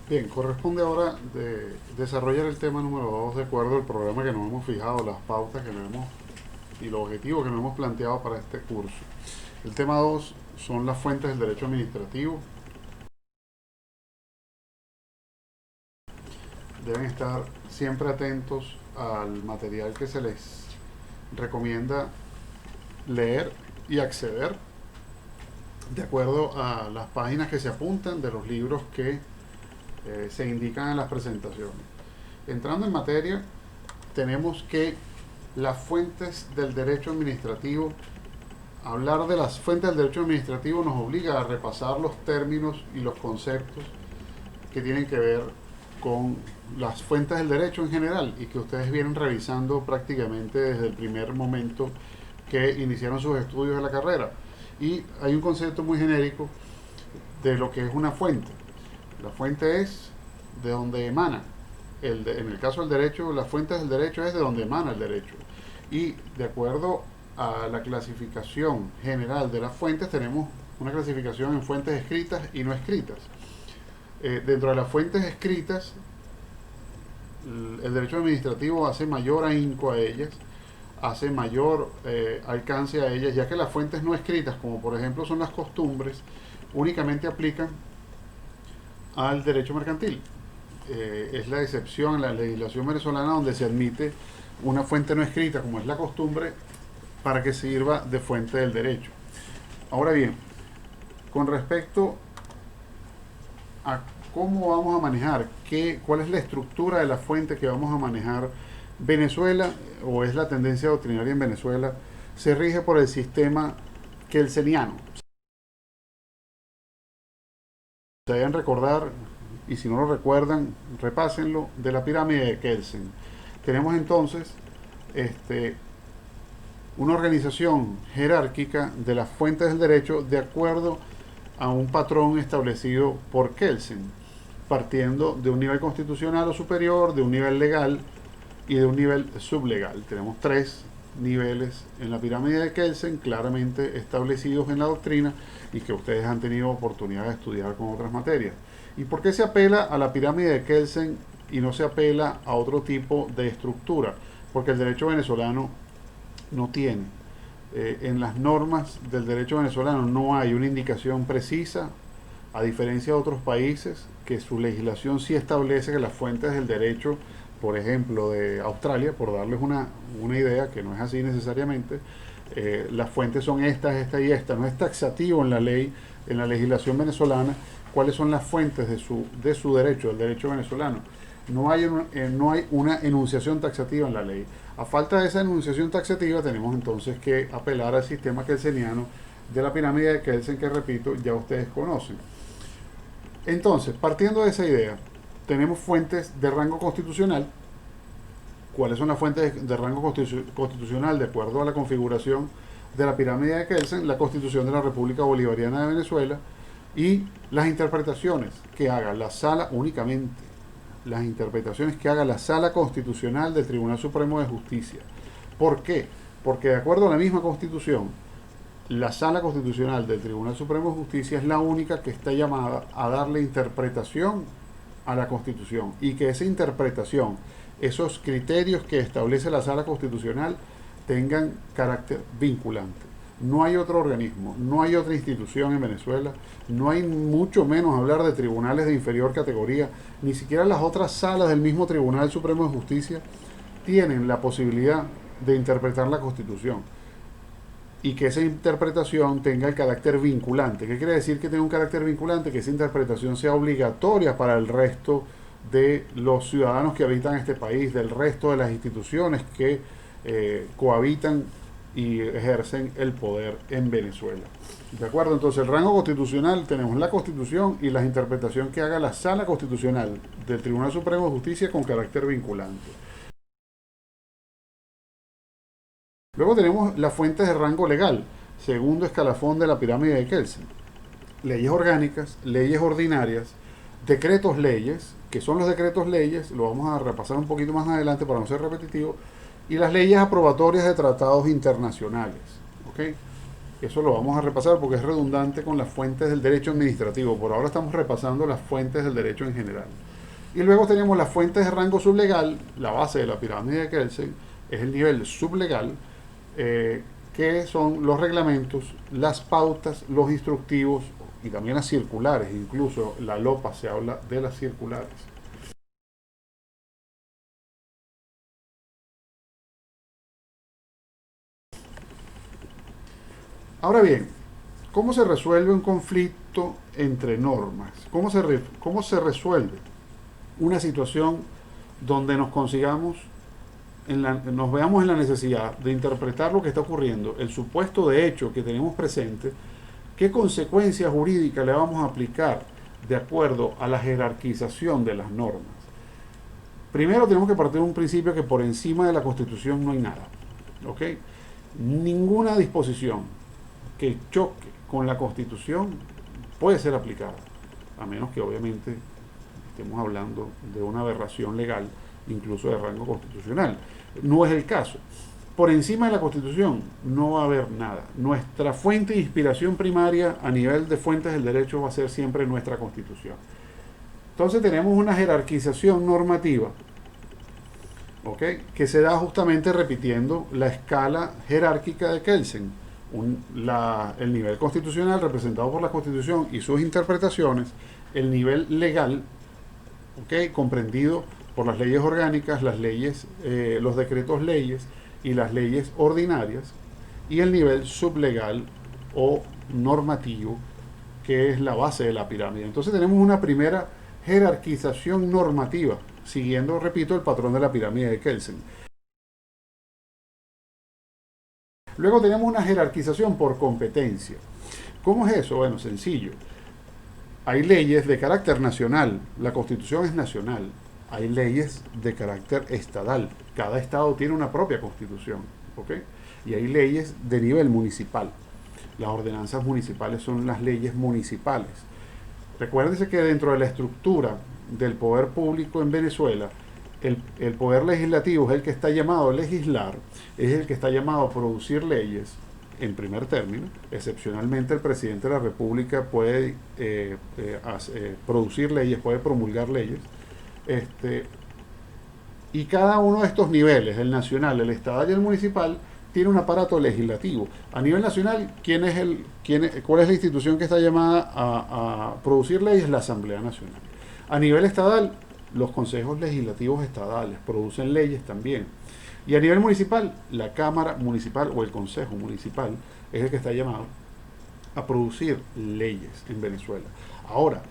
Bien, corresponde ahora de desarrollar el tema número 2 de acuerdo al programa que nos hemos fijado, las pautas que nos hemos y los objetivos que nos hemos planteado para este curso. El tema 2 son las fuentes del derecho administrativo. Deben estar siempre atentos al material que se les recomienda leer y acceder de acuerdo a las páginas que se apuntan de los libros que se indican en las presentaciones. Entrando en materia, tenemos que las fuentes del derecho administrativo, hablar de las fuentes del derecho administrativo nos obliga a repasar los términos y los conceptos que tienen que ver con las fuentes del derecho en general y que ustedes vienen revisando prácticamente desde el primer momento que iniciaron sus estudios de la carrera. Y hay un concepto muy genérico de lo que es una fuente. La fuente es de donde emana. En el caso del derecho, las fuentes del derecho es de donde emana el derecho. Y de acuerdo a la clasificación general de las fuentes, tenemos una clasificación en fuentes escritas y no escritas. Dentro de las fuentes escritas, el derecho administrativo hace mayor ahínco a ellas, hace mayor alcance a ellas, ya que las fuentes no escritas, como por ejemplo son las costumbres, únicamente aplican al derecho mercantil. Es la excepción en la legislación venezolana donde se admite una fuente no escrita, como es la costumbre, para que sirva de fuente del derecho. Ahora bien, con respecto a cómo vamos a manejar, cuál es la estructura de la fuente que vamos a manejar, Venezuela, o es la tendencia doctrinaria en Venezuela, se rige por el sistema kelseniano. Se deben recordar, y si no lo recuerdan, repásenlo, de la pirámide de Kelsen. Tenemos entonces una organización jerárquica de las fuentes del derecho de acuerdo a un patrón establecido por Kelsen, partiendo de un nivel constitucional o superior, de un nivel legal y de un nivel sublegal. Tenemos tres niveles en la pirámide de Kelsen claramente establecidos en la doctrina y que ustedes han tenido oportunidad de estudiar con otras materias. ¿Y por qué se apela a la pirámide de Kelsen y no se apela a otro tipo de estructura? Porque el derecho venezolano no tiene. En las normas del derecho venezolano no hay una indicación precisa, a diferencia de otros países, que su legislación sí establece que las fuentes del derecho, por ejemplo, de Australia, por darles una idea, que no es así necesariamente, las fuentes son esta y esta. No es taxativo en la ley, en la legislación venezolana, cuáles son las fuentes de su derecho, del derecho venezolano. No hay una enunciación taxativa en la ley. A falta de esa enunciación taxativa, tenemos entonces que apelar al sistema kelseniano de la pirámide de Kelsen, que repito, ya ustedes conocen. Entonces, partiendo de esa idea, tenemos fuentes de rango constitucional. ¿Cuáles son las fuentes de rango constitucional? De acuerdo a la configuración de la pirámide de Kelsen, la Constitución de la República Bolivariana de Venezuela y las interpretaciones que haga la sala únicamente, las interpretaciones que haga la Sala Constitucional del Tribunal Supremo de Justicia. ¿Por qué? Porque de acuerdo a la misma Constitución, la Sala Constitucional del Tribunal Supremo de Justicia es la única que está llamada a darle interpretación a la Constitución y que esa interpretación, esos criterios que establece la Sala Constitucional tengan carácter vinculante. No hay otro organismo, no hay otra institución en Venezuela, no hay mucho menos hablar de tribunales de inferior categoría, ni siquiera las otras salas del mismo Tribunal Supremo de Justicia tienen la posibilidad de interpretar la Constitución y que esa interpretación tenga el carácter vinculante. ¿Qué quiere decir que tenga un carácter vinculante? Que esa interpretación sea obligatoria para el resto de los ciudadanos que habitan este país, del resto de las instituciones que cohabitan y ejercen el poder en Venezuela. ¿De acuerdo? Entonces, el rango constitucional, tenemos la Constitución y la interpretación que haga la Sala Constitucional del Tribunal Supremo de Justicia con carácter vinculante. Luego tenemos las fuentes de rango legal, segundo escalafón de la pirámide de Kelsen. Leyes orgánicas, leyes ordinarias, decretos leyes, que son los decretos leyes, lo vamos a repasar un poquito más adelante para no ser repetitivo, y las leyes aprobatorias de tratados internacionales. ¿Ok? Eso lo vamos a repasar porque es redundante con las fuentes del derecho administrativo. Por ahora estamos repasando las fuentes del derecho en general. Y luego tenemos las fuentes de rango sublegal. La base de la pirámide de Kelsen es el nivel sublegal, que son los reglamentos, las pautas, los instructivos y también las circulares. Incluso la LOPA se habla de las circulares. Ahora bien, ¿cómo se resuelve un conflicto entre normas? ¿Cómo se resuelve una situación donde nos veamos en la necesidad de interpretar lo que está ocurriendo, el supuesto de hecho que tenemos presente, qué consecuencias jurídicas le vamos a aplicar de acuerdo a la jerarquización de las normas? Primero tenemos que partir de un principio que por encima de la Constitución no hay nada. ¿Ok? Ninguna disposición que choque con la Constitución puede ser aplicada, a menos que obviamente estemos hablando de una aberración legal, incluso de rango constitucional. No es el caso. Por encima de la Constitución no va a haber nada. Nuestra fuente de inspiración primaria a nivel de fuentes del derecho va a ser siempre nuestra Constitución. Entonces tenemos una jerarquización normativa, ¿ok?, que se da justamente repitiendo la escala jerárquica de Kelsen. El nivel constitucional representado por la Constitución y sus interpretaciones, el nivel legal, ¿ok?, comprendido por las leyes orgánicas, las leyes, los decretos leyes y las leyes ordinarias, y el nivel sublegal o normativo, que es la base de la pirámide. Entonces tenemos una primera jerarquización normativa, siguiendo, repito, el patrón de la pirámide de Kelsen. Luego tenemos una jerarquización por competencia. ¿Cómo es eso? Bueno, sencillo. Hay leyes de carácter nacional, la Constitución es nacional. Hay leyes de carácter estadal, cada estado tiene una propia constitución, ¿ok? Y hay leyes de nivel municipal. Las ordenanzas municipales son las leyes municipales. Recuérdense que dentro de la estructura del poder público en Venezuela, el poder legislativo es el que está llamado a legislar, es el que está llamado a producir leyes, en primer término. Excepcionalmente el presidente de la República puede producir leyes, puede promulgar leyes. Y cada uno de estos niveles, el nacional, el estatal y el municipal, tiene un aparato legislativo. A nivel nacional, ¿cuál es la institución que está llamada a producir leyes? La Asamblea Nacional. A nivel estatal, los consejos legislativos estadales producen leyes también. Y a nivel municipal, la Cámara Municipal o el Consejo Municipal es el que está llamado a producir leyes en Venezuela. Ahora,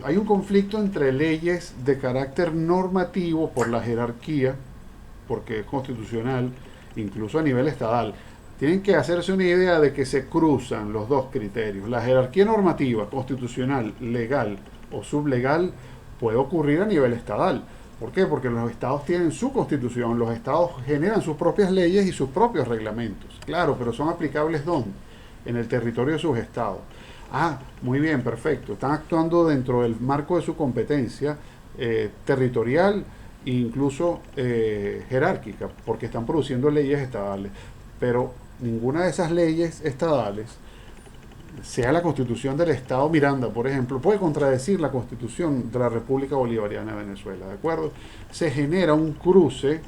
hay un conflicto entre leyes de carácter normativo por la jerarquía, porque es constitucional, incluso a nivel estatal. Tienen que hacerse una idea de que se cruzan los dos criterios. La jerarquía normativa, constitucional, legal o sublegal, puede ocurrir a nivel estatal. ¿Por qué? Porque los estados tienen su constitución, los estados generan sus propias leyes y sus propios reglamentos. Claro, pero son aplicables ¿dónde? En el territorio de sus estados. Ah, muy bien, perfecto. Están actuando dentro del marco de su competencia territorial e incluso jerárquica, porque están produciendo leyes estadales. Pero ninguna de esas leyes estadales, sea la Constitución del Estado Miranda, por ejemplo, puede contradecir la Constitución de la República Bolivariana de Venezuela, ¿de acuerdo? Se genera un cruce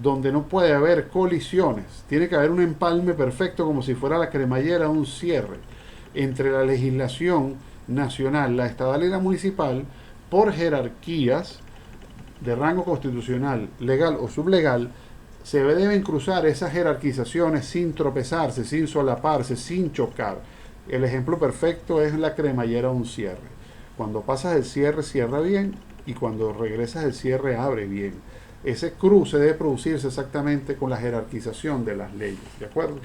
donde no puede haber colisiones. Tiene que haber un empalme perfecto, como si fuera la cremallera, un cierre entre la legislación nacional, la estatal y la municipal, por jerarquías de rango constitucional, legal o sublegal. Se deben cruzar esas jerarquizaciones sin tropezarse, sin solaparse, sin chocar. El ejemplo perfecto es la cremallera, un cierre. Cuando pasas el cierre, cierra bien, y cuando regresas el cierre, abre bien. Ese cruce debe producirse exactamente con la jerarquización de las leyes, ¿de acuerdo?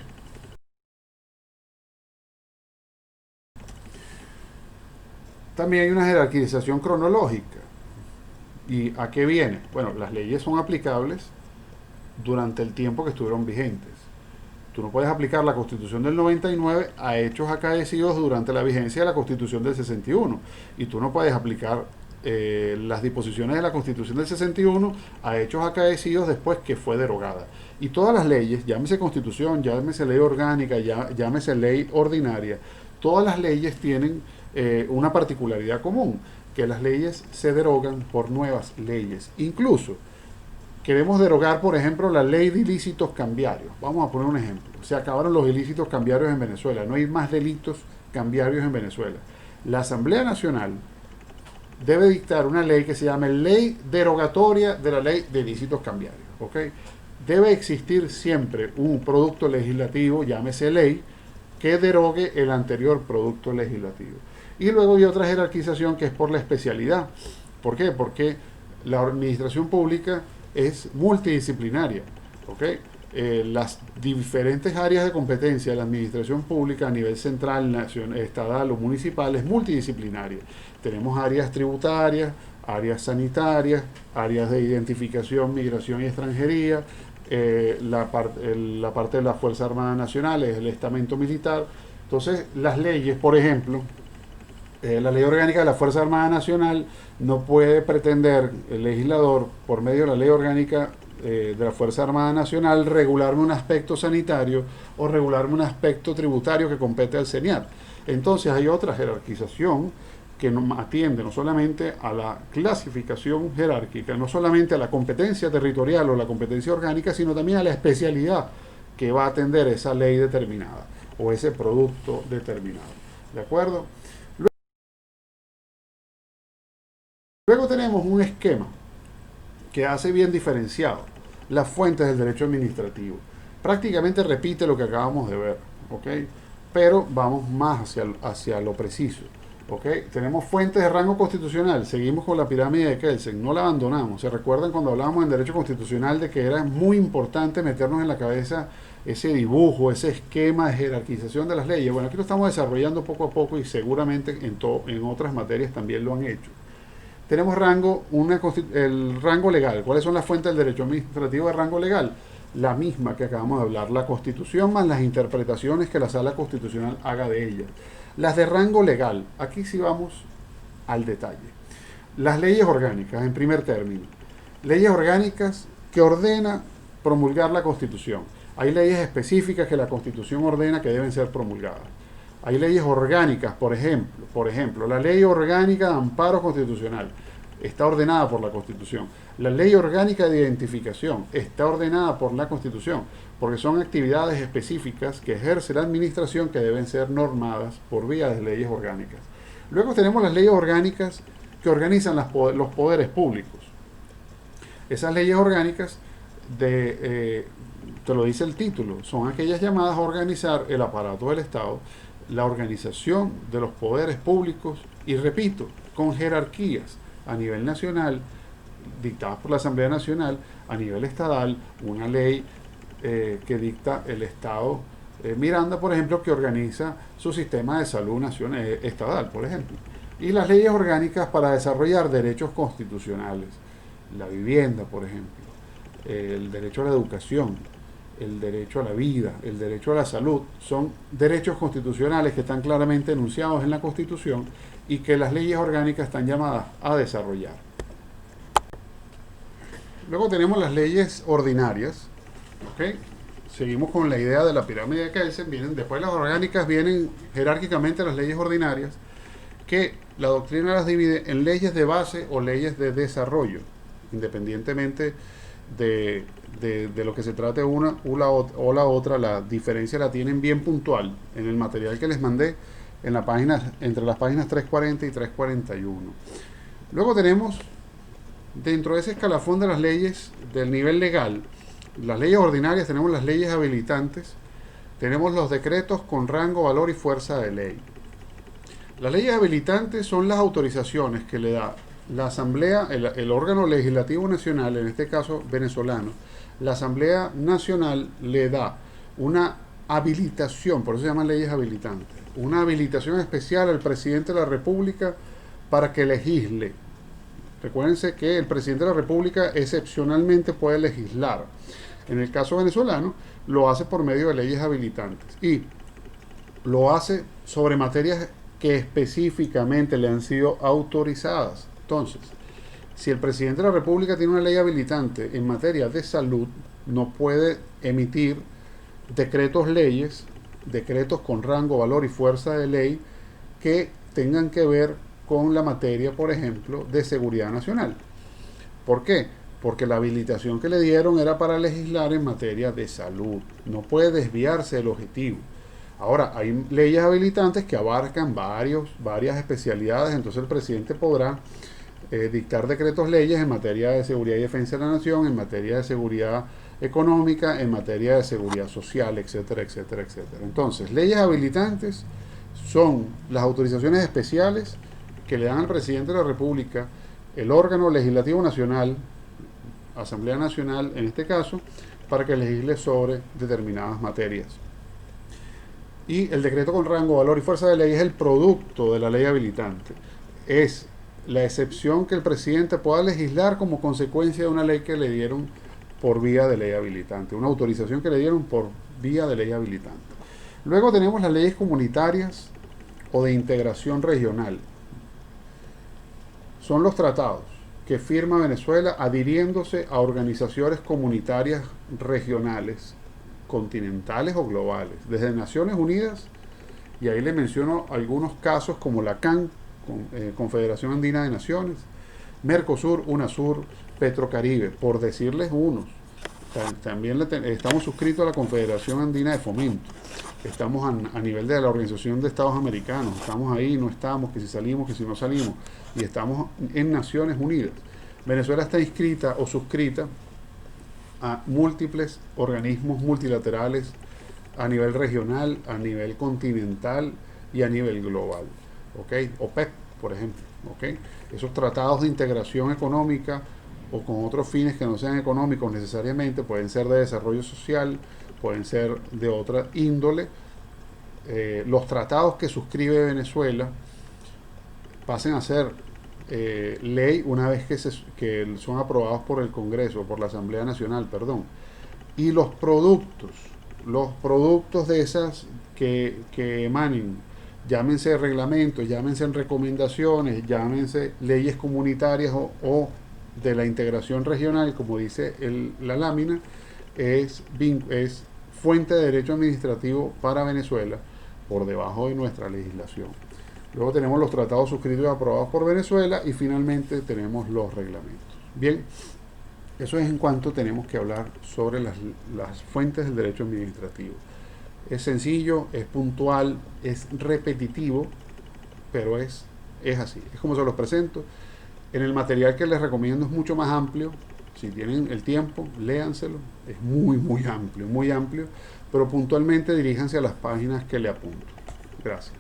También hay una jerarquización cronológica. ¿Y a qué viene? Bueno, las leyes son aplicables durante el tiempo que estuvieron vigentes. Tú no puedes aplicar la Constitución del 99 a hechos acaecidos durante la vigencia de la Constitución del 61. Y tú no puedes aplicar las disposiciones de la Constitución del 61 a hechos acaecidos después que fue derogada. Y todas las leyes, llámese Constitución, llámese ley orgánica, llámese ley ordinaria, todas las leyes tienen una particularidad común, que las leyes se derogan por nuevas leyes. Incluso queremos derogar, por ejemplo, la ley de ilícitos cambiarios. Vamos a poner un ejemplo. Se acabaron los ilícitos cambiarios en Venezuela. No hay más delitos cambiarios en Venezuela. La Asamblea Nacional debe dictar una ley que se llame Ley Derogatoria de la Ley de Ilícitos Cambiarios. ¿Ok? Debe existir siempre un producto legislativo, llámese ley, que derogue el anterior producto legislativo. Y luego hay otra jerarquización que es por la especialidad. ¿Por qué? Porque la administración pública es multidisciplinaria. ¿Ok? Las diferentes áreas de competencia de la administración pública a nivel central, nacional, estatal o municipal es multidisciplinaria. Tenemos áreas tributarias, áreas sanitarias, áreas de identificación, migración y extranjería, la parte de la Fuerza Armada Nacional, el estamento militar. Entonces, las leyes, por ejemplo, la ley orgánica de la Fuerza Armada Nacional no puede pretender el legislador, por medio de la ley orgánica de la Fuerza Armada Nacional, regularme un aspecto sanitario o regularme un aspecto tributario que compete al CENIAT. Entonces hay otra jerarquización que atiende no solamente a la clasificación jerárquica, no solamente a la competencia territorial o la competencia orgánica, sino también a la especialidad que va a atender esa ley determinada o ese producto determinado. ¿De acuerdo? Luego tenemos un esquema que hace bien diferenciado las fuentes del derecho administrativo. Prácticamente repite lo que acabamos de ver, ¿ok? Pero vamos más hacia lo preciso, ¿ok? Tenemos fuentes de rango constitucional, seguimos con la pirámide de Kelsen, no la abandonamos. ¿Se recuerdan cuando hablábamos en derecho constitucional de que era muy importante meternos en la cabeza ese dibujo, ese esquema de jerarquización de las leyes? Bueno, aquí lo estamos desarrollando poco a poco y seguramente en otras materias también lo han hecho. Tenemos el rango legal. ¿Cuáles son las fuentes del derecho administrativo de rango legal? La misma que acabamos de hablar, la Constitución más las interpretaciones que la Sala Constitucional haga de ella. Las de rango legal, aquí sí vamos al detalle. Las leyes orgánicas, en primer término. Leyes orgánicas que ordena promulgar la Constitución. Hay leyes específicas que la Constitución ordena que deben ser promulgadas. Hay leyes orgánicas, por ejemplo, la Ley Orgánica de Amparo Constitucional está ordenada por la Constitución. La Ley Orgánica de Identificación está ordenada por la Constitución, porque son actividades específicas que ejerce la administración que deben ser normadas por vía de leyes orgánicas. Luego tenemos las leyes orgánicas que organizan los poderes públicos. Esas leyes orgánicas, te lo dice el título, son aquellas llamadas a organizar el aparato del Estado, la organización de los poderes públicos y, repito, con jerarquías a nivel nacional, dictadas por la Asamblea Nacional, a nivel estatal, una ley que dicta el Estado Miranda, por ejemplo, que organiza su sistema de salud nacional, estatal, por ejemplo. Y las leyes orgánicas para desarrollar derechos constitucionales, la vivienda, por ejemplo, el derecho a la educación, el derecho a la vida, el derecho a la salud, son derechos constitucionales que están claramente enunciados en la Constitución y que las leyes orgánicas están llamadas a desarrollar. Luego tenemos las leyes ordinarias, ¿ok? Seguimos con la idea de la pirámide de Kelsen, después las orgánicas vienen jerárquicamente las leyes ordinarias, que la doctrina las divide en leyes de base o leyes de desarrollo, independientemente de lo que se trate una o la otra. La diferencia la tienen bien puntual en el material que les mandé en la página, entre las páginas 340 y 341. Luego tenemos, dentro de ese escalafón de las leyes del nivel legal, las leyes ordinarias, tenemos las leyes habilitantes, tenemos los decretos con rango, valor y fuerza de ley. Las leyes habilitantes son las autorizaciones que le da la Asamblea, el órgano legislativo nacional, en este caso venezolano. La Asamblea Nacional le da una habilitación, por eso se llaman leyes habilitantes, una habilitación especial al presidente de la República para que legisle. Recuérdense que el presidente de la República excepcionalmente puede legislar. En el caso venezolano, lo hace por medio de leyes habilitantes y lo hace sobre materias que específicamente le han sido autorizadas. Entonces, si el presidente de la República tiene una ley habilitante en materia de salud, no puede emitir decretos leyes, decretos con rango, valor y fuerza de ley que tengan que ver con la materia, por ejemplo, de seguridad nacional. ¿Por qué? Porque la habilitación que le dieron era para legislar en materia de salud. No puede desviarse del objetivo. Ahora, hay leyes habilitantes que abarcan varias especialidades, entonces el presidente podrá dictar decretos leyes en materia de seguridad y defensa de la nación, en materia de seguridad económica, en materia de seguridad social, etcétera, etcétera, etcétera. Entonces, leyes habilitantes son las autorizaciones especiales que le dan al presidente de la República el órgano legislativo nacional, Asamblea Nacional en este caso, para que legisle sobre determinadas materias. Y el decreto con rango, valor y fuerza de ley es el producto de la ley habilitante. Es la excepción que el presidente pueda legislar como consecuencia de una ley que le dieron por vía de ley habilitante, una autorización que le dieron por vía de ley habilitante. Luego tenemos las leyes comunitarias o de integración regional. Son los tratados que firma Venezuela adhiriéndose a organizaciones comunitarias regionales, continentales o globales, desde Naciones Unidas, y ahí le menciono algunos casos como la CAN, Confederación Andina de Naciones, Mercosur, UNASUR, Petrocaribe, por decirles unos. También estamos suscritos a la Confederación Andina de Fomento. Estamos a nivel de la Organización de Estados Americanos. Estamos ahí, no estamos, que si salimos, que si no salimos. Y estamos en Naciones Unidas. Venezuela está inscrita o suscrita a múltiples organismos multilaterales a nivel regional, a nivel continental y a nivel global. ¿Okay? OPEP, por ejemplo. ¿Okay? Esos tratados de integración económica o con otros fines que no sean económicos necesariamente, pueden ser de desarrollo social, pueden ser de otra índole. Los tratados que suscribe Venezuela pasen a ser ley una vez que son aprobados por el Congreso, por la Asamblea Nacional, perdón. Y los productos de esas que emanen, llámense reglamentos, llámense recomendaciones, llámense leyes comunitarias o de la integración regional, como dice la lámina, es fuente de derecho administrativo para Venezuela por debajo de nuestra legislación. Luego tenemos los tratados suscritos y aprobados por Venezuela y finalmente tenemos los reglamentos. Bien, eso es en cuanto tenemos que hablar sobre las fuentes del derecho administrativo. Es sencillo, es puntual, es repetitivo, pero es así. Es como se los presento. En el material que les recomiendo es mucho más amplio. Si tienen el tiempo, léanselo. Es muy amplio, pero puntualmente diríjanse a las páginas que le apunto. Gracias.